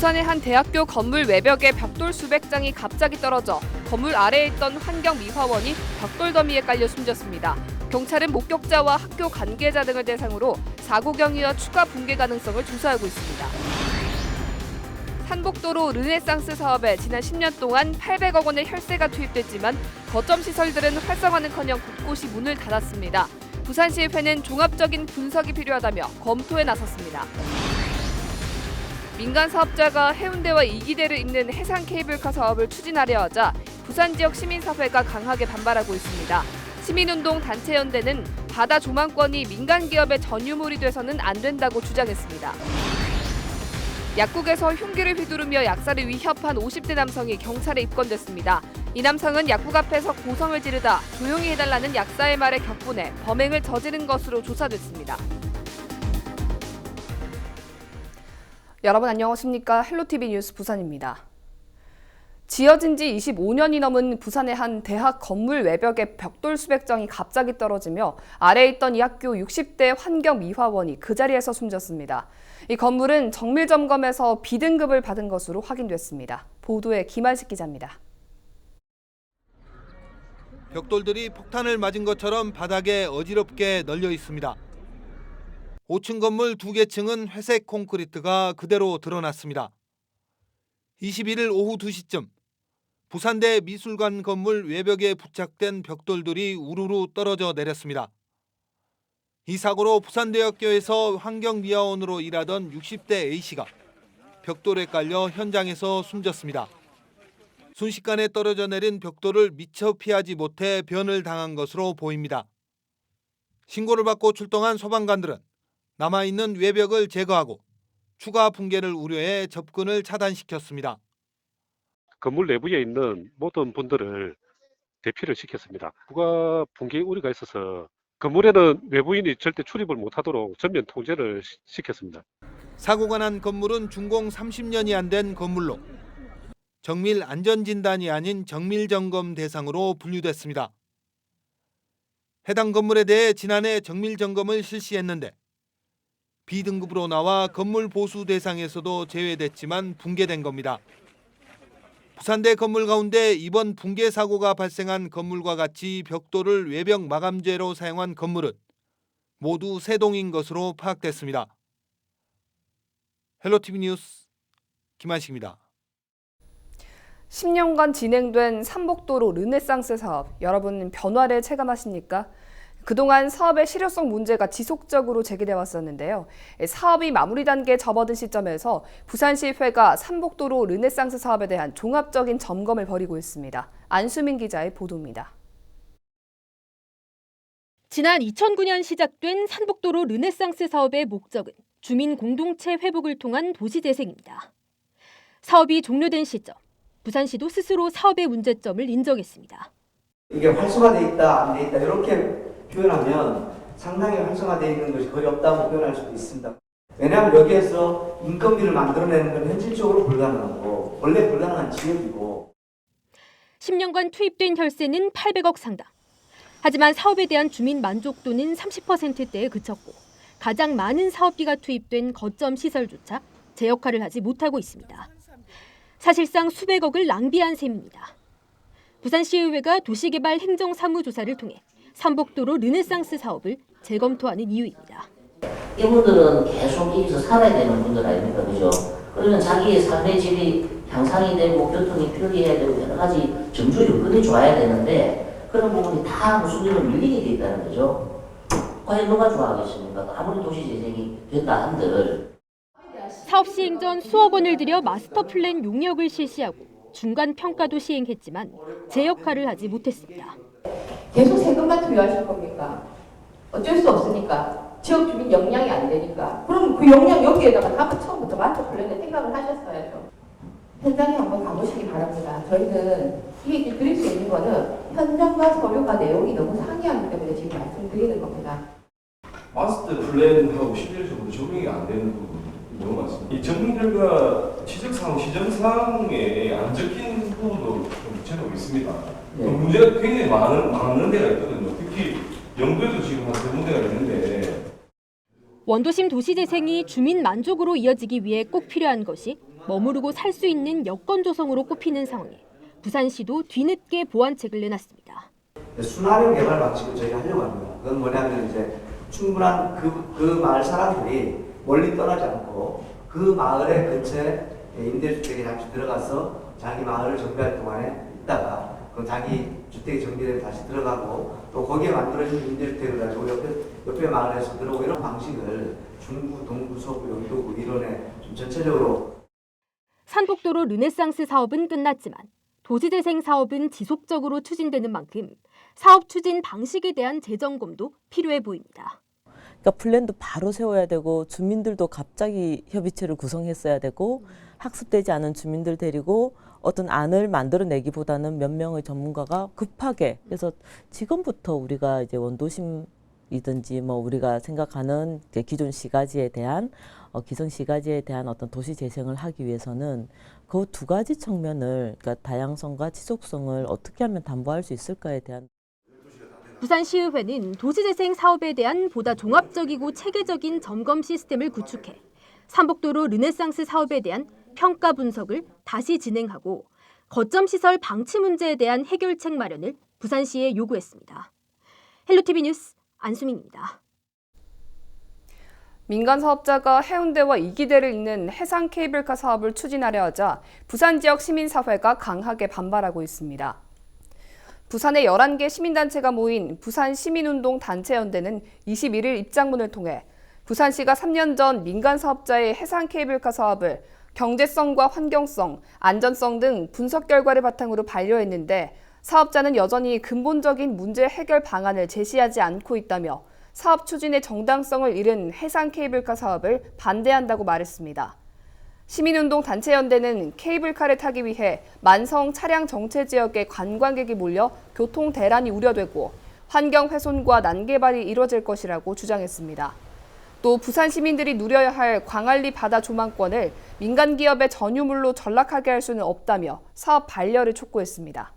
부산의 한 대학교 건물 외벽에 벽돌 수백 장이 갑자기 떨어져 건물 아래에 있던 환경미화원이 벽돌 더미에 깔려 숨졌습니다. 경찰은 목격자와 학교 관계자 등을 대상으로 사고 경위와 추가 붕괴 가능성을 조사하고 있습니다. 산복도로 르네상스 사업에 지난 10년 동안 800억 원의 혈세가 투입됐지만 거점 시설들은 활성화는커녕 곳곳이 문을 닫았습니다. 부산시의회는 종합적인 분석이 필요하다며 검토에 나섰습니다. 민간 사업자가 해운대와 이기대를 잇는 해상 케이블카 사업을 추진하려 하자 부산 지역 시민사회가 강하게 반발하고 있습니다. 시민운동 단체연대는 바다 조망권이 민간 기업의 전유물이 돼서는 안 된다고 주장했습니다. 약국에서 흉기를 휘두르며 약사를 위협한 50대 남성이 경찰에 입건됐습니다. 이 남성은 약국 앞에서 고성을 지르다 조용히 해달라는 약사의 말에 격분해 범행을 저지른 것으로 조사됐습니다. 여러분 안녕하십니까? 헬로티비 뉴스 부산입니다. 지어진 지 25년이 넘은 부산의 한 대학 건물 외벽에 벽돌 수백 장이 갑자기 떨어지며 아래에 있던 이 학교 60대 환경미화원이 그 자리에서 숨졌습니다. 이 건물은 정밀점검에서 B등급을 받은 것으로 확인됐습니다. 보도에 김한식 기자입니다. 벽돌들이 폭탄을 맞은 것처럼 바닥에 어지럽게 널려 있습니다. 5층 건물 2개 층은 회색 콘크리트가 그대로 드러났습니다. 21일 오후 2시쯤 부산대 미술관 건물 외벽에 부착된 벽돌들이 우르르 떨어져 내렸습니다. 이 사고로 부산대학교에서 환경미화원으로 일하던 60대 A씨가 벽돌에 깔려 현장에서 숨졌습니다. 순식간에 떨어져 내린 벽돌을 미처 피하지 못해 변을 당한 것으로 보입니다. 신고를 받고 출동한 소방관들은 남아있는 외벽을 제거하고 추가 붕괴를 우려해 접근을 차단시켰습니다. 건물 내부에 있는 모든 분들을 대피를 시켰습니다. 추가 붕괴 우려가 있어서 건물에는 외부인이 절대 출입을 못하도록 전면 통제를 시켰습니다. 사고가 난 건물은 준공 30년이 안 된 건물로 정밀 안전진단이 아닌 정밀점검 대상으로 분류됐습니다. 해당 건물에 대해 지난해 정밀점검을 실시했는데 B등급으로 나와 건물 보수 대상에서도 제외됐지만 붕괴된 겁니다. 부산대 건물 가운데 이번 붕괴 사고가 발생한 건물과 같이 벽돌을 외벽 마감재로 사용한 건물은 모두 3동인 것으로 파악됐습니다. 헬로티비 뉴스 김한식입니다. 10년간 진행된 산복도로 르네상스 사업, 여러분 변화를 체감하십니까? 그동안 사업의 실효성 문제가 지속적으로 제기돼 왔었는데요. 사업이 마무리 단계에 접어든 시점에서 부산시의회가 산복도로 르네상스 사업에 대한 종합적인 점검을 벌이고 있습니다. 안수민 기자의 보도입니다. 지난 2009년 시작된 산복도로 르네상스 사업의 목적은 주민 공동체 회복을 통한 도시 재생입니다. 사업이 종료된 시점, 부산시도 스스로 사업의 문제점을 인정했습니다. 이게 활성화돼 있다, 안 돼 있다 이렇게 표현하면 상당히 활성화되어 있는 것이 거의 없다고 표현할 수도 있습니다. 왜냐하면 여기에서 인건비를 만들어내는 건 현실적으로 불가능하고 원래 불가능한 지역이고 10년간 투입된 혈세는 800억 상당. 하지만 사업에 대한 주민 만족도는 30%대에 그쳤고 가장 많은 사업비가 투입된 거점 시설조차 제 역할을 하지 못하고 있습니다. 사실상 수백억을 낭비한 셈입니다. 부산시의회가 도시개발 행정사무조사를 통해 산복도로 르네상스 사업을 재검토하는 이유입니다. 이분들은 계속 여기서 살아야 되는 분들 아닙니까, 그죠? 그러면 자기의 삶의 질이 향상이 되고 교통이 편리해야 되고 여러 가지 정주 여건이 좋아야 되는데 그런 부분이 다 무슨 일로 밀리게 돼 있다는 거죠. 과연 누가 좋아하겠습니까? 아무리 도시재생이 된다 한들. 사업 시행 전 수억 원을 들여 마스터 플랜 용역을 실시하고 중간 평가도 시행했지만 제 역할을 하지 못했습니다. 계속 세금만 투여하실 겁니까? 어쩔 수 없으니까. 지역 주민 역량이 안 되니까. 그럼 그 역량 여기에다가 한번 처음부터 마스터 플랜에 생각을 하셨어야죠. 현장에 한번 가보시기 바랍니다. 저희는 이게 드릴 수 있는 거는 현장과 서류가 내용이 너무 상이하기 때문에 지금 말씀드리는 겁니다. 마스터 플랜하고 실질적으로 적용이 안 되는 부분이 너무 많습니다. 이 전문 결과 지적사항, 시정사항에 안 적힌 부분도 좀 제법 있습니다. 네. 문제가 굉장히 많은 데가 있거든요. 특히 영도에도 지금 한 3군데가 있는데 원도심 도시재생이 주민 만족으로 이어지기 위해 꼭 필요한 것이 머무르고 살 수 있는 여건 조성으로 꼽히는 상황에 부산시도 뒤늦게 보완책을 내놨습니다. 순환형 개발 방식을 저희가 하려고 합니다. 그건 뭐냐면 이제 충분한 그 마을 사람들이 멀리 떠나지 않고 그 마을의 근처에 임대주택에 잠시 들어가서 자기 마을을 정비할 동안에 있다가 그 자기 주택이 정비되면 다시 들어가고 또 거기에 만들어진 임대주택을 가지고 옆에 마을에서 들어오고 이런 방식을 중구, 동구, 서구, 영도구 이론에 좀 전체적으로 산복도로 르네상스 사업은 끝났지만 도시재생 사업은 지속적으로 추진되는 만큼 사업 추진 방식에 대한 재점검도 필요해 보입니다. 그러니까 플랜도 바로 세워야 되고 주민들도 갑자기 협의체를 구성했어야 되고 학습되지 않은 주민들 데리고 어떤 안을 만들어내기보다는 몇 명의 전문가가 급하게 그래서 지금부터 우리가 이제 원도심이든지 뭐 우리가 생각하는 이제 기존 시가지에 대한 기성 시가지에 대한 어떤 도시 재생을 하기 위해서는 그 두 가지 측면을 그러니까 다양성과 지속성을 어떻게 하면 담보할 수 있을까에 대한 부산시의회는 도시재생 사업에 대한 보다 종합적이고 체계적인 점검 시스템을 구축해 산복도로 르네상스 사업에 대한 평가 분석을 다시 진행하고 거점 시설 방치 문제에 대한 해결책 마련을 부산시에 요구했습니다. 헬로티비 뉴스 안수민입니다. 민간 사업자가 해운대와 이기대를 잇는 해상 케이블카 사업을 추진하려 하자 부산 지역 시민사회가 강하게 반발하고 있습니다. 부산의 11개 시민단체가 모인 부산시민운동 단체연대는 21일 입장문을 통해 부산시가 3년 전 민간 사업자의 해상 케이블카 사업을 경제성과 환경성, 안전성 등 분석 결과를 바탕으로 반려했는데 사업자는 여전히 근본적인 문제 해결 방안을 제시하지 않고 있다며 사업 추진의 정당성을 잃은 해상 케이블카 사업을 반대한다고 말했습니다. 시민운동 단체연대는 케이블카를 타기 위해 만성 차량 정체 지역에 관광객이 몰려 교통 대란이 우려되고 환경 훼손과 난개발이 이뤄질 것이라고 주장했습니다. 또 부산 시민들이 누려야 할 광안리 바다 조망권을 민간 기업의 전유물로 전락하게 할 수는 없다며 사업 반려를 촉구했습니다.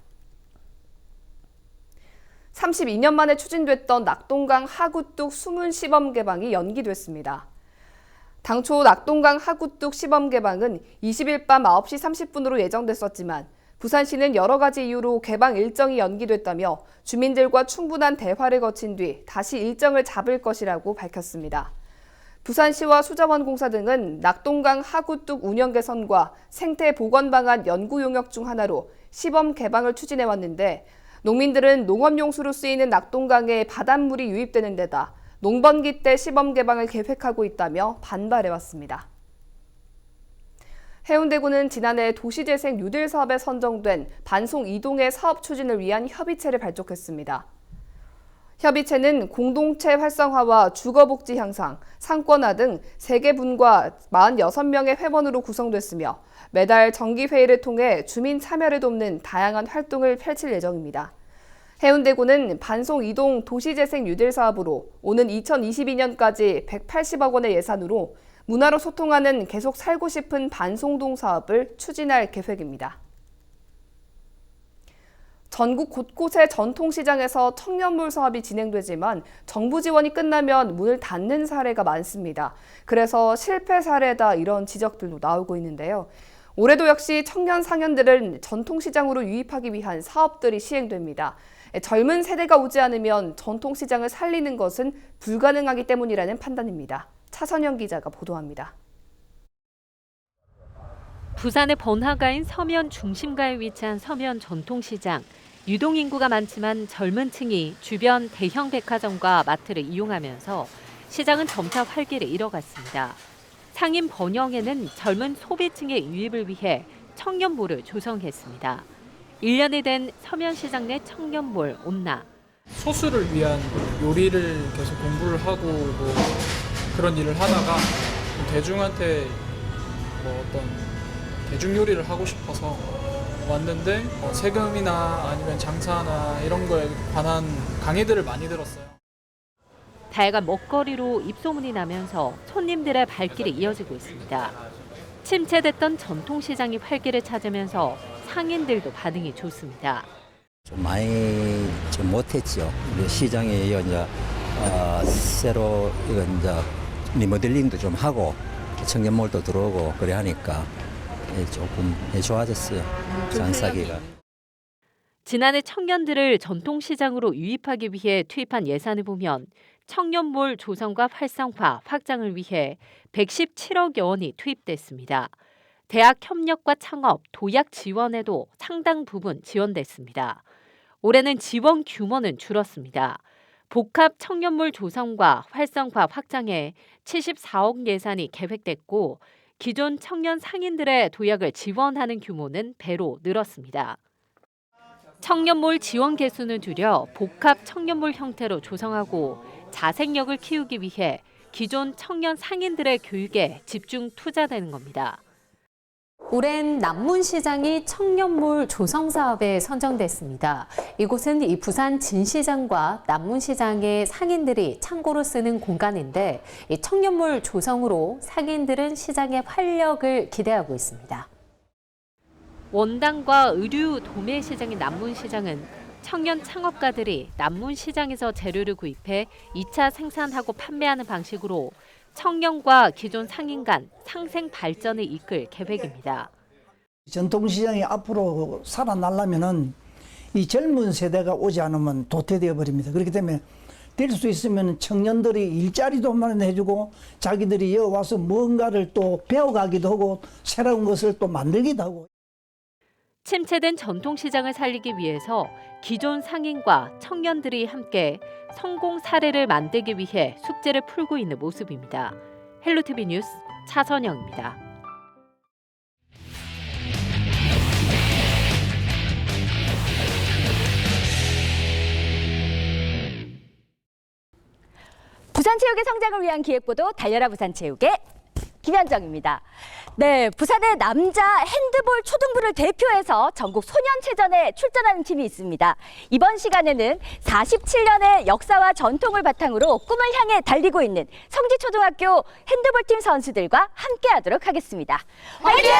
32년 만에 추진됐던 낙동강 하구뚝 수문 시범 개방이 연기됐습니다. 당초 낙동강 하구뚝 시범 개방은 20일 밤 9시 30분으로 예정됐었지만 부산시는 여러 가지 이유로 개방 일정이 연기됐다며 주민들과 충분한 대화를 거친 뒤 다시 일정을 잡을 것이라고 밝혔습니다. 부산시와 수자원공사 등은 낙동강 하구뚝 운영 개선과 생태 보건 방안 연구 용역 중 하나로 시범 개방을 추진해왔는데 농민들은 농업용수로 쓰이는 낙동강에 바닷물이 유입되는 데다 농번기 때 시범 개방을 계획하고 있다며 반발해왔습니다. 해운대구는 지난해 도시재생 뉴딜 사업에 선정된 반송 이동의 사업 추진을 위한 협의체를 발족했습니다. 협의체는 공동체 활성화와 주거복지 향상, 상권화 등 3개 분과 46명의 회원으로 구성됐으며 매달 정기회의를 통해 주민 참여를 돕는 다양한 활동을 펼칠 예정입니다. 해운대구는 반송 이동 도시재생 뉴딜 사업으로 오는 2022년까지 180억 원의 예산으로 문화로 소통하는 계속 살고 싶은 반송동 사업을 추진할 계획입니다. 전국 곳곳의 전통시장에서 청년몰 사업이 진행되지만 정부 지원이 끝나면 문을 닫는 사례가 많습니다. 그래서 실패 사례다 이런 지적들도 나오고 있는데요. 올해도 역시 청년 상인들은 전통시장으로 유입하기 위한 사업들이 시행됩니다. 젊은 세대가 오지 않으면 전통시장을 살리는 것은 불가능하기 때문이라는 판단입니다. 차선영 기자가 보도합니다. 부산의 번화가인 서면 중심가에 위치한 서면 전통시장. 유동인구가 많지만 젊은 층이 주변 대형 백화점과 마트를 이용하면서 시장은 점차 활기를 잃어갔습니다. 상인 번영에는 젊은 소비층의 유입을 위해 청년몰을 조성했습니다. 1년이 된 서면시장 내 청년몰 온나. 소수를 위한 요리를 계속 공부를 하고 뭐 그런 일을 하다가 대중한테 뭐 어떤 대중 요리를 하고 싶어서 왔는데 세금이나 아니면 장사나 이런 거에 관한 강의들을 많이 들었어요. 다양한 먹거리로 입소문이 나면서 손님들의 발길이 이어지고 있습니다. 침체됐던 전통시장이 활기를 찾으면서 상인들도 반응이 좋습니다. 좀 많이 좀 못했죠. 우리 시장에 이제 새로 이제 리모델링도 좀 하고 청년몰도 들어오고 그래 하니까 조금 좋아졌어요. 장사기가. 지난해 청년들을 전통시장으로 유입하기 위해 투입한 예산을 보면 청년몰 조성과 활성화, 확장을 위해 117억여 원이 투입됐습니다. 대학 협력과 창업, 도약 지원에도 상당 부분 지원됐습니다. 올해는 지원 규모는 줄었습니다. 복합 청년몰 조성과 활성화, 확장에 74억 예산이 계획됐고 기존 청년 상인들의 도약을 지원하는 규모는 배로 늘었습니다. 청년몰 지원 개수는 줄여 복합 청년몰 형태로 조성하고 자생력을 키우기 위해 기존 청년 상인들의 교육에 집중 투자되는 겁니다. 올해는 남문시장이 청년몰 조성 사업에 선정됐습니다. 이곳은 이 부산 진시장과 남문시장의 상인들이 창고로 쓰는 공간인데 이 청년몰 조성으로 상인들은 시장의 활력을 기대하고 있습니다. 원당과 의류 도매 시장인 남문시장은 청년 창업가들이 남문시장에서 재료를 구입해 2차 생산하고 판매하는 방식으로 청년과 기존 상인 간 상생 발전을 이끌 계획입니다. 전통시장이 앞으로 살아나려면은 이 젊은 세대가 오지 않으면 도태되어 버립니다. 그렇기 때문에 될 수 있으면 청년들이 일자리도 마련해주고 자기들이 여기 와서 뭔가를 또 배워가기도 하고 새로운 것을 또 만들기도 하고. 침체된 전통시장을 살리기 위해서 기존 상인과 청년들이 함께 성공 사례를 만들기 위해 숙제를 풀고 있는 모습입니다. 헬로티비 뉴스 차선영입니다. 부산체육의 성장을 위한 기획보도 달려라 부산체육의 김현정입니다. 네, 부산의 남자 핸드볼 초등부를 대표해서 전국 소년체전에 출전하는 팀이 있습니다. 이번 시간에는 47년의 역사와 전통을 바탕으로 꿈을 향해 달리고 있는 성지초등학교 핸드볼팀 선수들과 함께하도록 하겠습니다. 화이팅!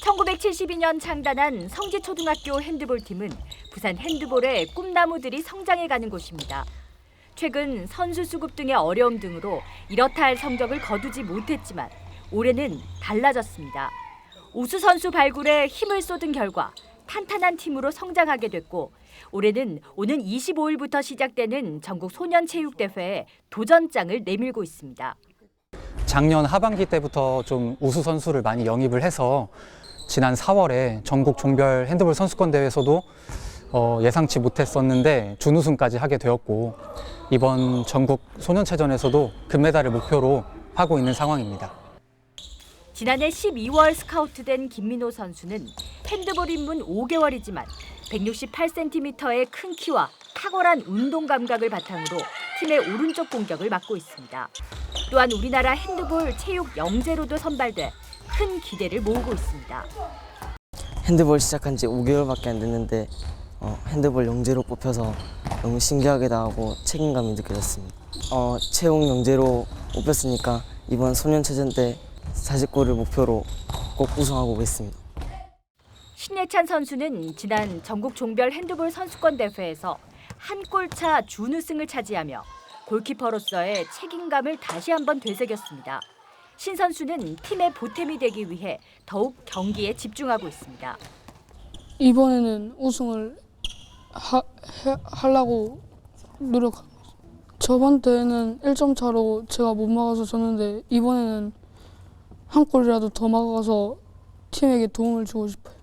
(1972년) 창단한 성지초등학교 핸드볼팀은 부산 핸드볼의 꿈나무들이 성장해가는 곳입니다. 최근 선수 수급 등의 어려움 등으로 이렇다 할 성적을 거두지 못했지만 올해는 달라졌습니다. 우수 선수 발굴에 힘을 쏟은 결과 탄탄한 팀으로 성장하게 됐고 올해는 오는 25일부터 시작되는 전국 소년체육대회에 도전장을 내밀고 있습니다. 작년 하반기 때부터 좀 우수 선수를 많이 영입을 해서 지난 4월에 전국 종별 핸드볼 선수권 대회에서도 예상치 못했었는데 준우승까지 하게 되었고 이번 전국 소년체전에서도 금메달을 목표로 하고 있는 상황입니다. 지난해 12월 스카우트된 김민호 선수는 핸드볼 입문 5개월이지만 168cm의 큰 키와 탁월한 운동 감각을 바탕으로 팀의 오른쪽 공격을 맡고 있습니다. 또한 우리나라 핸드볼 체육 영재로도 선발돼 큰 기대를 모으고 있습니다. 핸드볼 시작한 지 5개월밖에 안 됐는데 핸드볼 영재로 뽑혀서 너무 신기하기도 하고 책임감이 느껴졌습니다. 채용 영재로 뽑혔으니까 이번 소년체전 때 40골을 목표로 꼭 우승하고 오겠습니다. 신예찬 선수는 지난 전국 종별 핸드볼 선수권 대회에서 한 골차 준우승을 차지하며 골키퍼로서의 책임감을 다시 한번 되새겼습니다. 신 선수는 팀의 보탬이 되기 위해 더욱 경기에 집중하고 있습니다. 이번에는 우승을 하려고 노력하고 있습니다. 저번 때는 1점 차로 제가 못 막아서 졌는데 이번에는 한 골이라도 더 막아서 팀에게 도움을 주고 싶어요.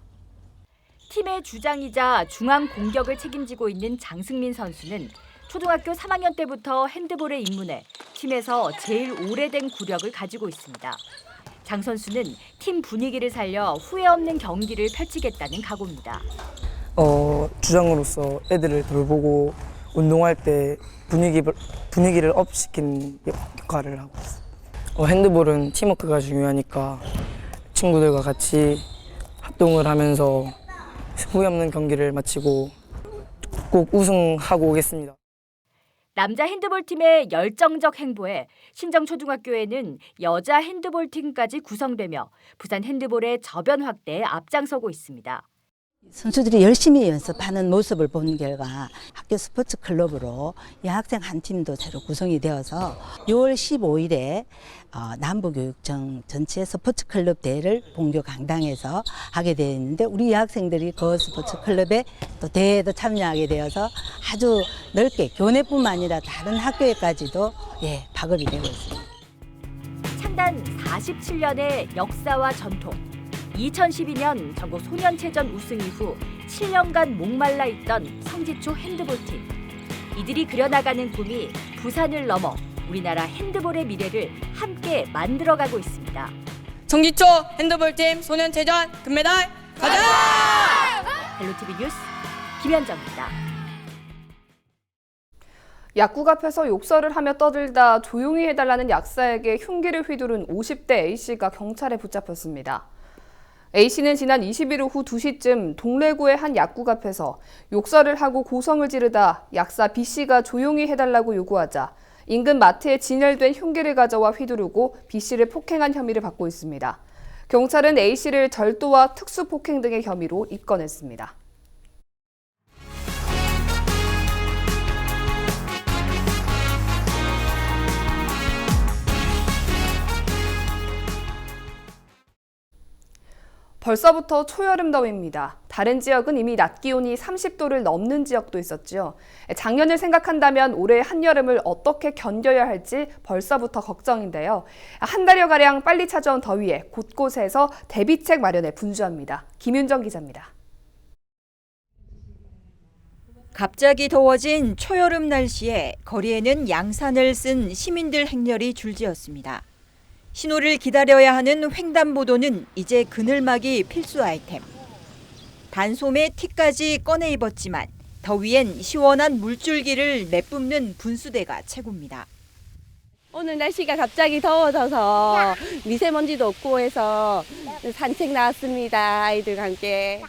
팀의 주장이자 중앙 공격을 책임지고 있는 장승민 선수는 초등학교 3학년 때부터 핸드볼에 입문해 팀에서 제일 오래된 구력을 가지고 있습니다. 장 선수는 팀 분위기를 살려 후회 없는 경기를 펼치겠다는 각오입니다. 주장으로서 애들을 돌보고 운동할 때 분위기를 업시키는 역할을 하고 있어요. 핸드볼은 팀워크가 중요하니까 친구들과 같이 합동을 하면서 후회 없는 경기를 마치고 꼭 우승하고 오겠습니다. 남자 핸드볼팀의 열정적 행보에 신정초등학교에는 여자 핸드볼팀까지 구성되며 부산 핸드볼의 저변 확대에 앞장서고 있습니다. 선수들이 열심히 연습하는 모습을 본 결과 학교 스포츠 클럽으로 여학생 한 팀도 새로 구성이 되어서 6월 15일에 남부교육청 전체 스포츠 클럽 대회를 본교 강당에서 하게 되어 있는데 우리 여학생들이 그 스포츠 클럽에 또 대회에도 참여하게 되어서 아주 넓게 교내뿐만 아니라 다른 학교에까지도 파급이 되고 있습니다. 창단 47년의 역사와 전통. 2012년 전국 소년체전 우승 이후 7년간 목말라 있던 성지초 핸드볼팀. 이들이 그려나가는 꿈이 부산을 넘어 우리나라 핸드볼의 미래를 함께 만들어가고 있습니다. 성지초 핸드볼팀 소년체전 금메달 가자! 헬로티비 뉴스 김현정입니다. 약국 앞에서 욕설을 하며 떠들다 조용히 해달라는 약사에게 흉기를 휘두른 50대 A씨가 경찰에 붙잡혔습니다. A씨는 지난 20일 오후 2시쯤 동래구의 한 약국 앞에서 욕설을 하고 고성을 지르다 약사 B씨가 조용히 해달라고 요구하자 인근 마트에 진열된 흉기를 가져와 휘두르고 B씨를 폭행한 혐의를 받고 있습니다. 경찰은 A씨를 절도와 특수폭행 등의 혐의로 입건했습니다. 벌써부터 초여름 더위입니다. 다른 지역은 이미 낮 기온이 30도를 넘는 지역도 있었지요. 작년을 생각한다면 올해 한여름을 어떻게 견뎌야 할지 벌써부터 걱정인데요. 한 달여가량 빨리 찾아온 더위에 곳곳에서 대비책 마련에 분주합니다. 김윤정 기자입니다. 갑자기 더워진 초여름 날씨에 거리에는 양산을 쓴 시민들 행렬이 줄지었습니다. 신호를 기다려야 하는 횡단보도는 이제 그늘막이 필수 아이템. 단소매 티까지 꺼내 입었지만 더위엔 시원한 물줄기를 내뿜는 분수대가 최고입니다. 오늘 날씨가 갑자기 더워져서 미세먼지도 없고 해서 산책 나왔습니다. 아이들과 함께.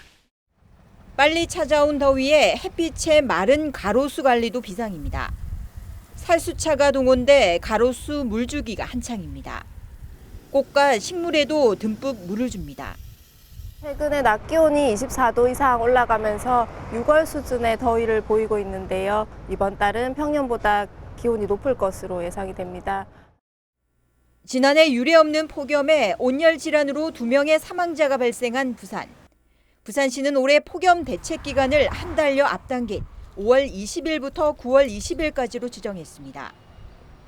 빨리 찾아온 더위에 햇빛에 마른 가로수 관리도 비상입니다. 살수차가 동원돼 가로수 물주기가 한창입니다. 꽃과 식물에도 듬뿍 물을 줍니다. 최근에 낮 기온이 24도 이상 올라가면서 6월 수준의 더위를 보이고 있는데요. 이번 달은 평년보다 기온이 높을 것으로 예상이 됩니다. 지난해 유례없는 폭염에 온열 질환으로 2명의 사망자가 발생한 부산. 부산시는 올해 폭염 대책 기간을 한 달여 앞당긴 5월 20일부터 9월 20일까지로 지정했습니다.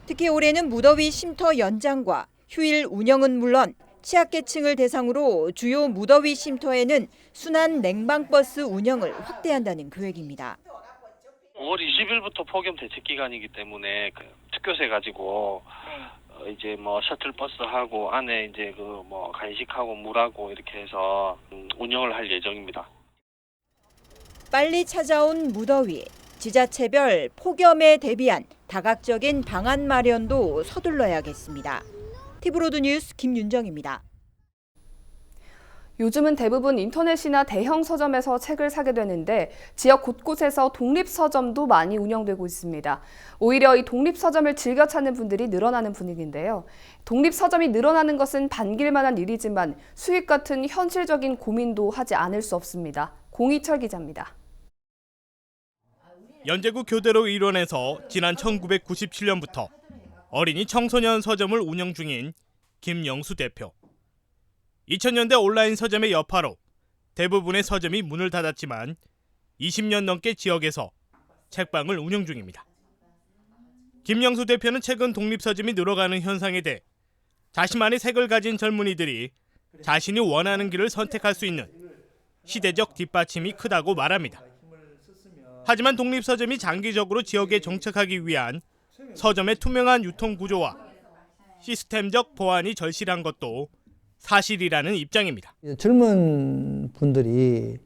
특히 올해는 무더위 쉼터 연장과 휴일 운영은 물론 취약계층을 대상으로 주요 무더위 쉼터에는 순환 냉방버스 운영을 확대한다는 계획입니다. 5월 20일부터 폭염 대책 기간이기 때문에 특교세 가지고 이제 뭐 셔틀버스하고 안에 이제 간식하고 물하고 이렇게 해서 운영을 할 예정입니다. 빨리 찾아온 무더위, 지자체별 폭염에 대비한 다각적인 방안 마련도 서둘러야겠습니다. 티브로드 뉴스 김윤정입니다. 요즘은 대부분 인터넷이나 대형 서점에서 책을 사게 되는데 지역 곳곳에서 독립서점도 많이 운영되고 있습니다. 오히려 이 독립서점을 즐겨 찾는 분들이 늘어나는 분위기인데요. 독립서점이 늘어나는 것은 반길만한 일이지만 수익 같은 현실적인 고민도 하지 않을 수 없습니다. 공희철 기자입니다. 연제구 교대로 일원에서 지난 1997년부터 어린이 청소년 서점을 운영 중인 김영수 대표. 2000년대 온라인 서점의 여파로 대부분의 서점이 문을 닫았지만 20년 넘게 지역에서 책방을 운영 중입니다. 김영수 대표는 최근 독립서점이 늘어가는 현상에 대해 자신만의 색을 가진 젊은이들이 자신이 원하는 길을 선택할 수 있는 시대적 뒷받침이 크다고 말합니다. 하지만 독립서점이 장기적으로 지역에 정착하기 위한 서점의 투명한 유통 구조와 시스템적 보완이 절실한 것도 사실이라는 입장입니다. 젊은 분들이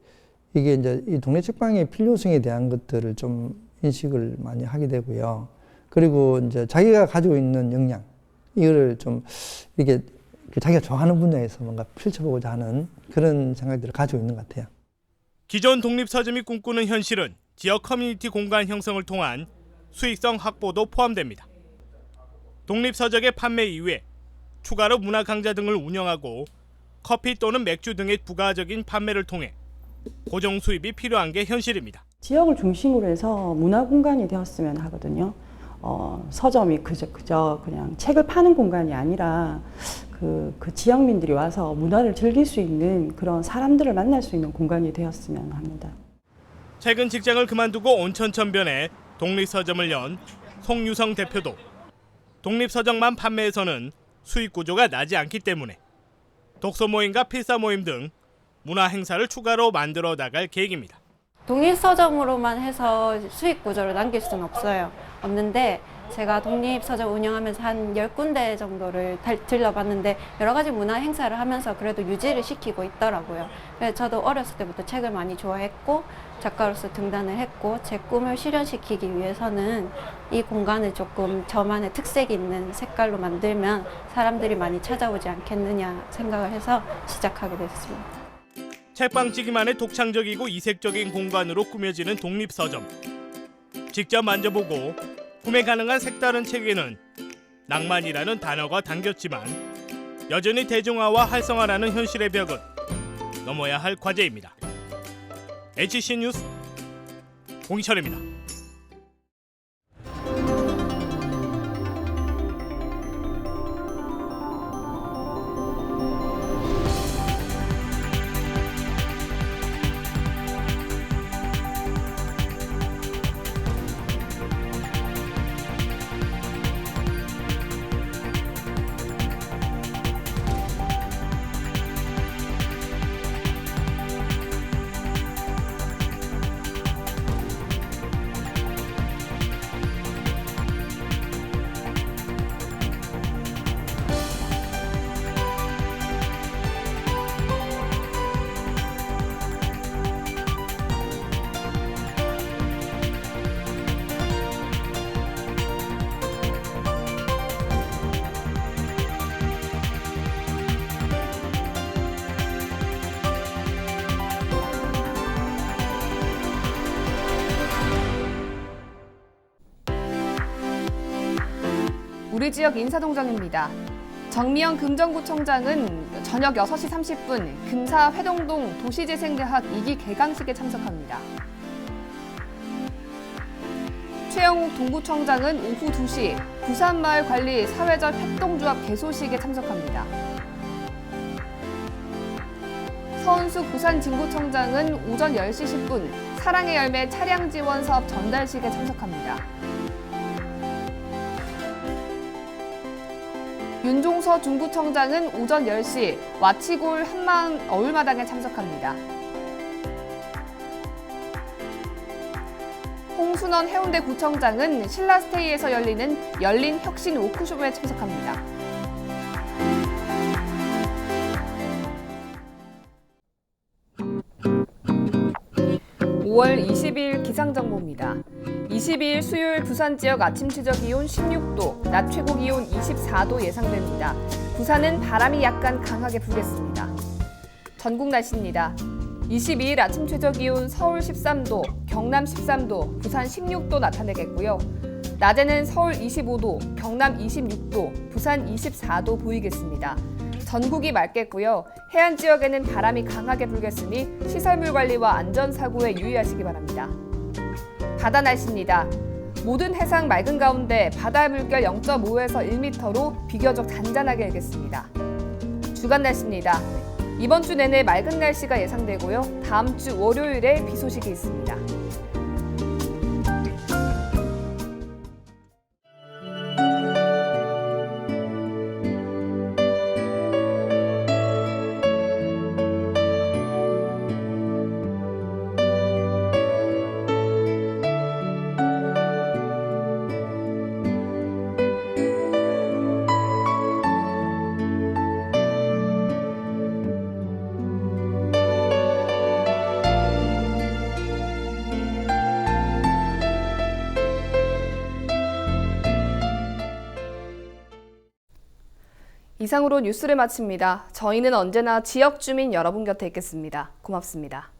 이게 이제 이 동네 책방의 필요성에 대한 것들을 좀 인식을 많이 하게 되고요. 그리고 이제 자기가 가지고 있는 역량 이거를 좀 이게 자기가 좋아하는 분야에서 뭔가 펼쳐보고자 하는 그런 생각들을 가지고 있는 것 같아요. 기존 독립서점이 꿈꾸는 현실은 지역 커뮤니티 공간 형성을 통한 수익성 확보도 포함됩니다. 독립서적의 판매 이후에 추가로 문화강좌 등을 운영하고 커피 또는 맥주 등의 부가적인 판매를 통해 고정 수입이 필요한 게 현실입니다. 지역을 중심으로 해서 문화 공간이 되었으면 하거든요. 서점이 그저 그냥 책을 파는 공간이 아니라 그 지역민들이 와서 문화를 즐길 수 있는 그런 사람들을 만날 수 있는 공간이 되었으면 합니다. 최근 직장을 그만두고 온천천변에 독립서점을 연 송유성 대표도 독립서적만 판매해서는 수익 구조가 나지 않기 때문에 독서 모임과 필사 모임 등 문화 행사를 추가로 만들어 나갈 계획입니다. 독립서점으로만 해서 수익 구조를 남길 수는 없는데 제가 독립서점 운영하면서 한 10군데 정도를 들러봤는데 여러 가지 문화 행사를 하면서 그래도 유지를 시키고 있더라고요. 그래서 저도 어렸을 때부터 책을 많이 좋아했고 작가로서 등단을 했고 제 꿈을 실현시키기 위해서는 이 공간을 조금 저만의 특색 있는 색깔로 만들면 사람들이 많이 찾아오지 않겠느냐 생각을 해서 시작하게 됐습니다. 책방지기만의 독창적이고 이색적인 공간으로 꾸며지는 독립서점. 직접 만져보고 구매 가능한 색다른 책에는 낭만이라는 단어가 담겼지만 여전히 대중화와 활성화라는 현실의 벽은 넘어야 할 과제입니다. HC 뉴스 공희철입니다. 우리 지역 인사동정입니다. 정미영 금정구청장은 저녁 6시 30분 금사 회동동 도시재생대학 2기 개강식에 참석합니다. 최영욱 동구청장은 오후 2시 부산마을관리 사회적 협동조합 개소식에 참석합니다. 서은숙 부산진구청장은 오전 10시 10분 사랑의 열매 차량 지원 사업 전달식에 참석합니다. 윤종서 중구청장은 오전 10시 와치골 한마을 어울마당에 참석합니다. 홍순원 해운대 구청장은 신라스테이에서 열린 혁신 워크숍에 참석합니다. 5월 20일 기상정보입니다. 22일 수요일 부산 지역 아침 최저 기온 16도, 낮 최고 기온 24도 예상됩니다. 부산은 바람이 약간 강하게 불겠습니다. 전국 날씨입니다. 22일 아침 최저 기온 서울 13도, 경남 13도, 부산 16도 나타내겠고요. 낮에는 서울 25도, 경남 26도, 부산 24도 보이겠습니다. 전국이 맑겠고요. 해안 지역에는 바람이 강하게 불겠으니 시설물 관리와 안전사고에 유의하시기 바랍니다. 바다 날씨입니다. 모든 해상 맑은 가운데 바다 물결 0.5에서 1m로 비교적 잔잔하게 일겠습니다. 주간 날씨입니다. 이번 주 내내 맑은 날씨가 예상되고요. 다음 주 월요일에 비 소식이 있습니다. 이상으로 뉴스를 마칩니다. 저희는 언제나 지역 주민 여러분 곁에 있겠습니다. 고맙습니다.